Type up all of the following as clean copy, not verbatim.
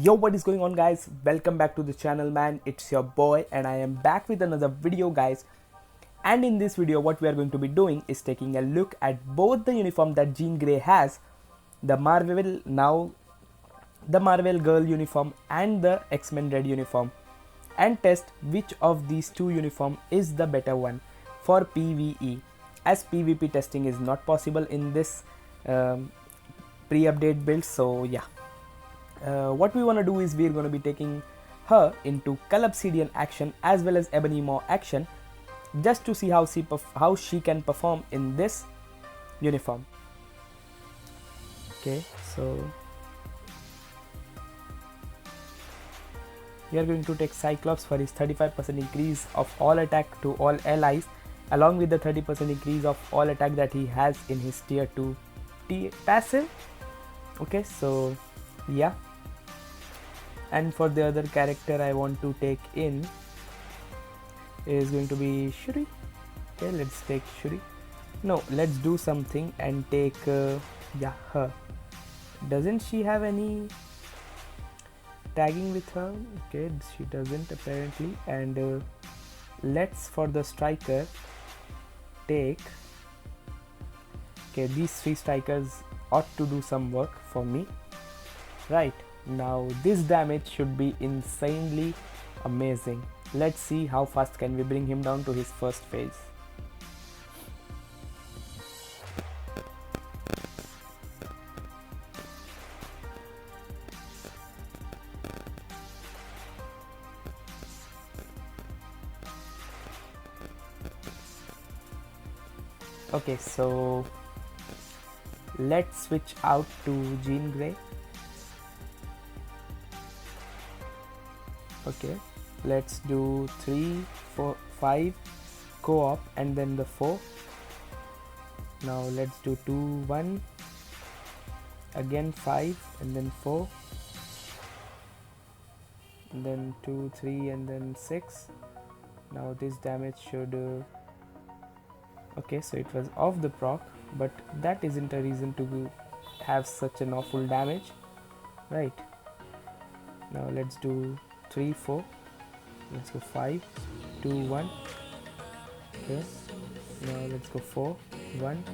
Yo, what is going on, guys? Welcome back to the channel, man. It's your boy and I am back with another video, guys. And in this video what we are going to be doing is taking a look at both the uniform that Jean Grey has, the Marvel Girl uniform and the X-Men Red uniform, and test which of these two uniform is the better one for PVE, as PvP testing is not possible in this pre-update build. So yeah, what we want to do is we're going to be taking her into Calobsidian action as well as Ebony Maw action, just to see how she can perform in this uniform. Okay, so we are going to take Cyclops for his 35% increase of all attack to all allies, along with the 30% increase of all attack that he has in his tier 2 passive. Okay, so yeah. And for the other character I want to take in is going to be Shuri. Okay, let's take Shuri. No, let's do something and take her. Doesn't she have any tagging with her? Okay, she doesn't apparently. And let's, for the striker, take, okay, these three strikers ought to do some work for me. Right, now this damage should be insanely amazing. Let's see how fast can we bring him down to his first phase. Okay, so let's switch out to Jean Grey. Okay, let's do 3, 4, 5 co-op and then the 4. Now let's do 2, 1, again 5 and then 4, and then 2, 3 and then 6. Now this damage should okay, so it was off the proc, but that isn't a reason to have such an awful damage, right? Now let's do 3, 4, let's go 5, 2, 1. Okay, now let's go 4, 1.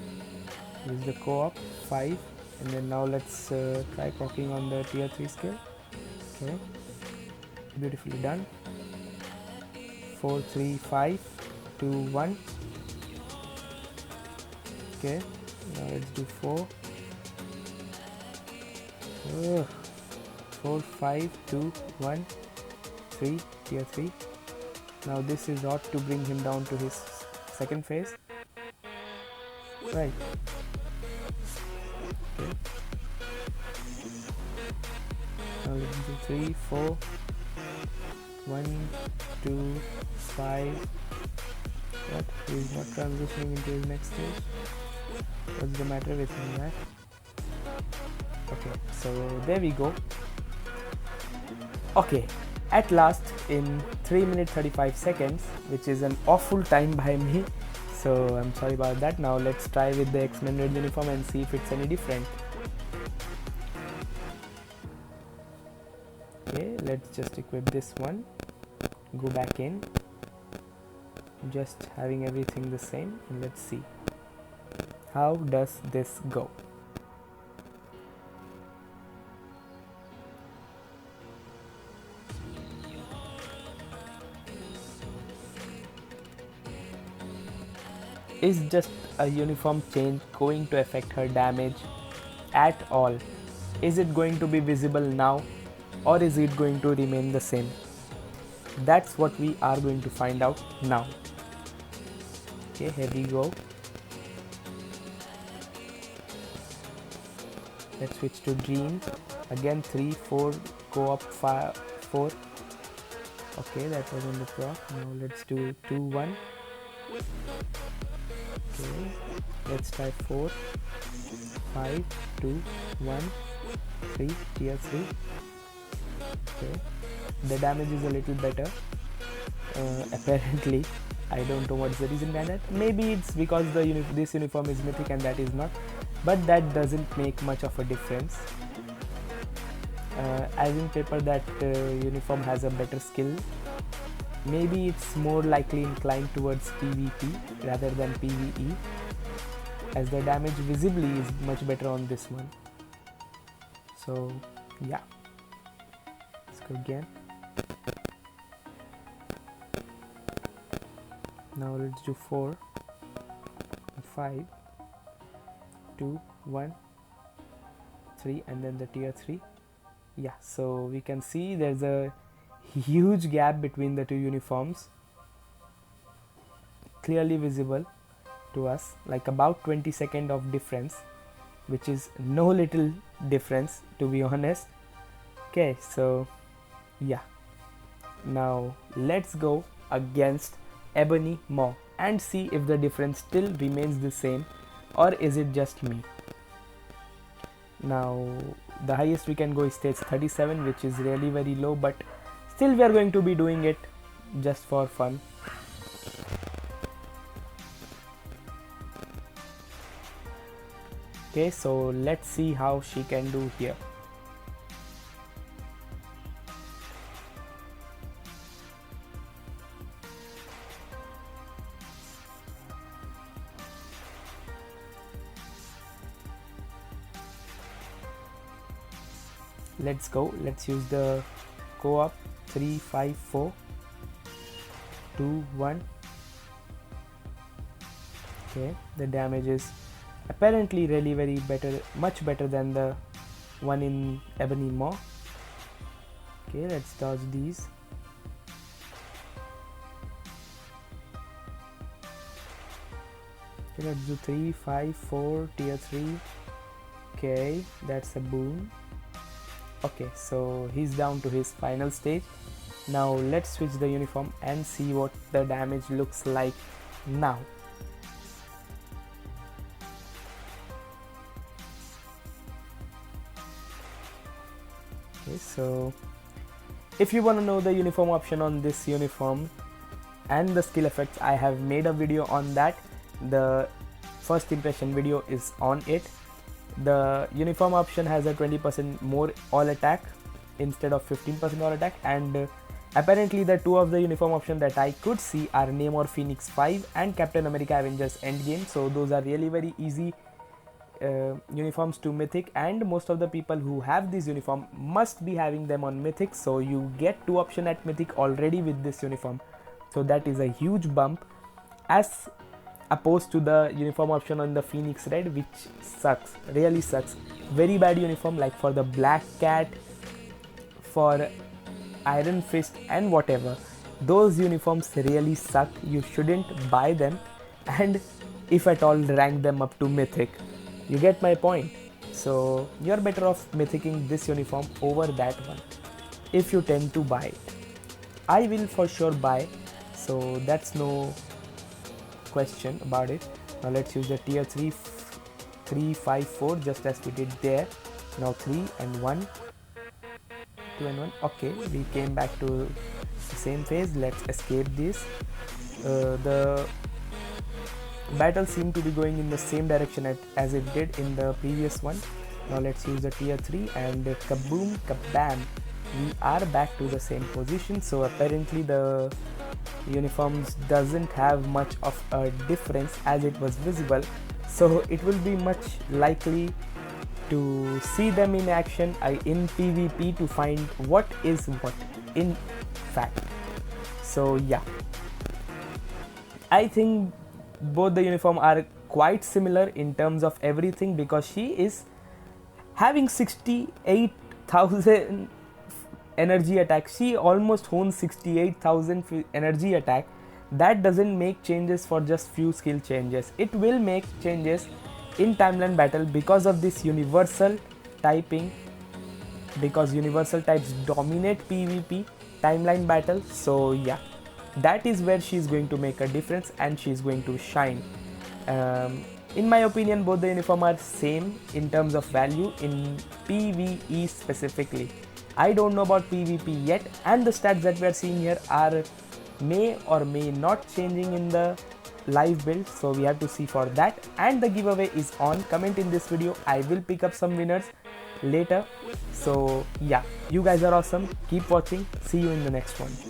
This is the co-op 5, and then now let's try proccing on the tier 3 skill. Okay, beautifully done. 4, 3, 5, 2, 1. Okay, now let's do 4. 4, 5, 2, 1, 3, tier 3. Now this is ought to bring him down to his second phase. Right. Okay. Now let's do 3, 4, 1, 2, 5. What? He's not transitioning into his next stage. What's the matter with him, right? Okay, so there we go. Okay, at last, in 3 minutes 35 seconds, which is an awful time by me, so I'm sorry about that. Now let's try with the X-Men Red uniform and see if it's any different. Okay, let's just equip this one, go back in, just having everything the same, and let's see how does this go. Is just a uniform change going to affect her damage at all? Is it going to be visible now, or is it going to remain the same? That's what we are going to find out now. Okay, here we go. Let's switch to Jean. Again 3, 4, co-op 5, 4. Okay, that was on the proc. Now let's do 2, 1. Okay, let's try 4, 5, 2, 1, 3, tier 3. Okay, the damage is a little better. Apparently, I don't know what's the reason behind that. Maybe it's because this uniform is mythic and that is not, but that doesn't make much of a difference. as in paper that uniform has a better skill. Maybe it's more likely inclined towards PvP rather than PvE, as the damage visibly is much better on this one. So yeah, let's go again. Now let's do 4, 5, 2, 1, 3, and then the tier 3. Yeah, so we can see there's a huge gap between the two uniforms, clearly visible to us, like about 20 seconds of difference, which is no little difference, to be honest. Okay, so yeah, now let's go against Ebony Maw and see if the difference still remains the same, or is it just me. Now the highest we can go is stage 37, which is really very low, but still we are going to be doing it just for fun. Okay, so let's see how she can do here. Let's go. Let's use the co-op. 3, 5, 4, 2, 1. Okay, the damage is apparently really very better, much better than the one in Ebony Maw. Okay, let's dodge these. Okay, let's do 3, 5, 4, tier 3. Okay, that's a boon. Okay, so he's down to his final stage. Now let's switch the uniform and see what the damage looks like now. Okay, so if you want to know the uniform option on this uniform and the skill effects, I have made a video on that. The first impression video is on it. The uniform option has a 20% more all attack instead of 15% all attack, and apparently the two of the uniform option that I could see are Namor Phoenix 5 and Captain America Avengers Endgame. So those are really very easy uniforms to mythic, and most of the people who have this uniform must be having them on mythic, so you get two option at mythic already with this uniform. So that is a huge bump as opposed to the uniform option on the Phoenix Red, which sucks, really sucks. Very bad uniform, like for the Black Cat, for Iron Fist and whatever. Those uniforms really suck. You shouldn't buy them, and if at all rank them up to mythic. You get my point. So you're better off mythicing this uniform over that one if you tend to buy it. I will for sure buy, so that's no question about it. Now let's use the tier 3, 3, 5, 4 just as we did there. Now 3 and 1, 2 and 1. Okay, we came back to the same phase. Let's escape this. The battle seemed to be going in the same direction as it did in the previous one. Now let's use the tier 3 and kaboom, kabam, we are back to the same position. So apparently the uniforms doesn't have much of a difference as it was visible, so it will be much likely to see them in action in PvP to find what is what in fact. So yeah, I think both the uniform are quite similar in terms of everything, because she is having 68,000 energy attack. She almost owns 68,000 energy attack. That doesn't make changes for just few skill changes. It will make changes in timeline battle because of this universal typing, because universal types dominate PvP timeline battle. So yeah, that is where she's going to make a difference and she's going to shine. In my opinion, both the uniform are same in terms of value in PvE specifically. I don't know about PvP yet, and the stats that we are seeing here are may or may not changing in the live build, so we have to see for that. And the giveaway is on. Comment in this video, I will pick up some winners later. So yeah, you guys are awesome. Keep watching. See you in the next one.